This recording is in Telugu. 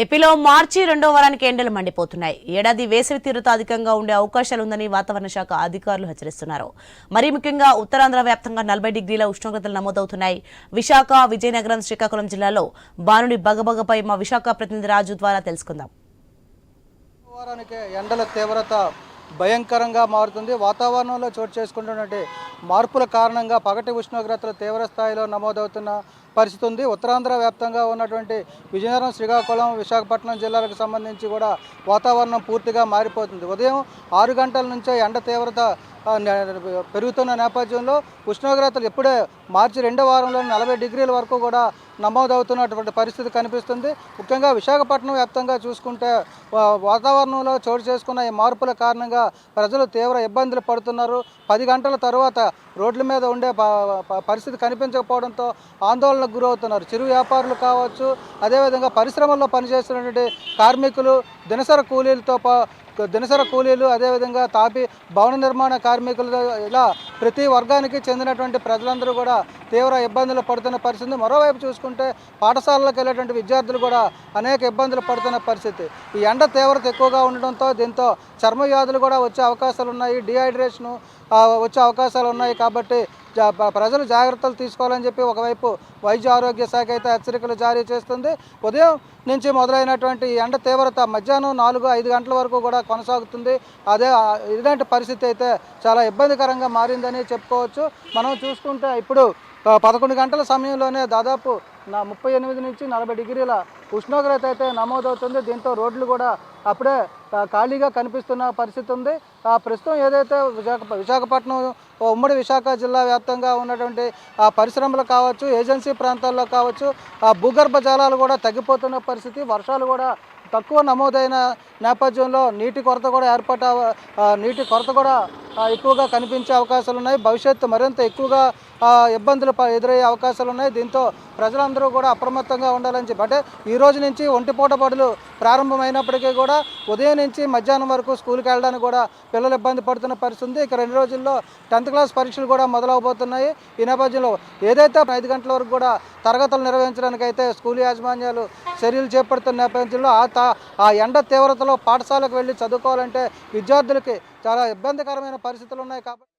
ఏపీలో మార్చి 2వ వారానికి ఎండలు మండిపోతున్నాయి. ఏడాది వేసవి తీవ్రత అధికంగా ఉండే అవకాశాలుందని వాతావరణ శాఖ అధికారులు హెచ్చరిస్తున్నారు. మరీ ముఖ్యంగా ఉత్తరాంధ్ర వ్యాప్తంగా 40 డిగ్రీల ఉష్ణోగ్రతలు నమోదవుతున్నాయి. విశాఖ, విజయనగరం, శ్రీకాకుళం జిల్లాలో బానుడి బగబగపై మా విశాఖ ప్రతినిధి రాజు ద్వారా తెలుసుకుందాం. వారానికి ఎండల తీవ్రత భయంకరంగా మారుతుంది. వాతావరణంలో చోటు చేసుకుంటున్నటువంటి మార్పుల కారణంగా పగటి ఉష్ణోగ్రతలు తీవ్ర స్థాయిలో నమోదవుతున్న పరిస్థితి ఉంది. ఉత్తరాంధ్ర వ్యాప్తంగా ఉన్నటువంటి విజయనగరం, శ్రీకాకుళం, విశాఖపట్నం జిల్లాలకు సంబంధించి కూడా వాతావరణం పూర్తిగా మారిపోతుంది. ఉదయం 6 గంటల నుంచే ఎండ తీవ్రత పెరుగుతున్న నేపథ్యంలో ఉష్ణోగ్రతలు ఇప్పుడే మార్చి 2వ వారంలో 40 డిగ్రీల వరకు కూడా నమోదవుతున్నటువంటి పరిస్థితి కనిపిస్తుంది. ముఖ్యంగా విశాఖపట్నం వ్యాప్తంగా చూసుకుంటే వాతావరణంలో చోటు చేసుకున్న ఈ మార్పుల కారణంగా ప్రజలు తీవ్ర ఇబ్బందులు పడుతున్నారు. 10 గంటల తర్వాత రోడ్ల మీద ఉండే పరిస్థితి కనిపించకపోవడంతో ఆందోళనకు గురవుతున్నారు. చిరు వ్యాపారులు కావచ్చు, అదేవిధంగా పరిశ్రమల్లో పనిచేస్తున్నటువంటి కార్మికులు, దినసర కూలీలు, అదేవిధంగా తాపి భవన నిర్మాణ కార్మికులు, ఇలా ప్రతి వర్గానికి చెందినటువంటి ప్రజలందరూ కూడా తీవ్ర ఇబ్బందులు పడుతున్న పరిస్థితి. మరోవైపు చూసుకుంటే పాఠశాలలకు వెళ్ళేటువంటి విద్యార్థులు కూడా అనేక ఇబ్బందులు పడుతున్న పరిస్థితి. ఈ ఎండ తీవ్రత ఎక్కువగా ఉండడంతో దీంతో చర్మ వ్యాధులు కూడా వచ్చే అవకాశాలు ఉన్నాయి, డిహైడ్రేషను వచ్చే అవకాశాలు ఉన్నాయి. కాబట్టి ప్రజలు జాగ్రత్తలు తీసుకోవాలని చెప్పి ఒకవైపు వైద్య ఆరోగ్య శాఖ అయితే హెచ్చరికలు జారీ చేస్తుంది. ఉదయం నుంచి మొదలైనటువంటి ఎండ తీవ్రత మధ్యాహ్నం 4-5 గంటల వరకు కూడా కొనసాగుతుంది. ఇలాంటి పరిస్థితి అయితే చాలా ఇబ్బందికరంగా మారిందని చెప్పుకోవచ్చు. మనం చూసుకుంటే ఇప్పుడు 11 గంటల సమయంలోనే దాదాపు 38 నుంచి 40 డిగ్రీల ఉష్ణోగ్రత అయితే నమోదవుతుంది. దీంతో రోడ్లు కూడా అప్పుడే ఖాళీగా కనిపిస్తున్న పరిస్థితి ఉంది. ప్రస్తుతం ఏదైతే విశాఖపట్నం, ఉమ్మడి విశాఖ జిల్లా వ్యాప్తంగా ఉన్నటువంటి పరిశ్రమలు కావచ్చు, ఏజెన్సీ ప్రాంతాల్లో కావచ్చు, భూగర్భ జలాలు కూడా తగ్గిపోతున్న పరిస్థితి. వర్షాలు కూడా తక్కువ నమోదైన నేపథ్యంలో నీటి కొరత కూడా ఎక్కువగా కనిపించే అవకాశాలు ఉన్నాయి. భవిష్యత్తు మరింత ఎక్కువగా ఇబ్బందులు ఎదురయ్యే అవకాశాలు ఉన్నాయి. దీంతో ప్రజలందరూ కూడా అప్రమత్తంగా ఉండాలని చెప్పి, అంటే ఈ రోజు నుంచి ఒంటిపూట బడులు ప్రారంభమైనప్పటికీ కూడా ఉదయం నుంచి మధ్యాహ్నం వరకు స్కూల్కి వెళ్ళడానికి కూడా పిల్లలు ఇబ్బంది పడుతున్న పరిస్థితి ఉంది. ఇక 2 రోజుల్లో 10th క్లాస్ పరీక్షలు కూడా మొదలవబోతున్నాయి. ఈ నేపథ్యంలో ఏదైతే 5 గంటల వరకు కూడా తరగతులు నిర్వహించడానికి అయితే స్కూల్ యాజమాన్యాలు చర్యలు చేపడుతున్న నేపథ్యంలో ఆ ఎండ తీవ్రతలో పాఠశాలకు వెళ్ళి చదువుకోవాలంటే విద్యార్థులకి చాలా ఇబ్బందికరమైన పరిస్థితులు ఉన్నాయి. కాబట్టి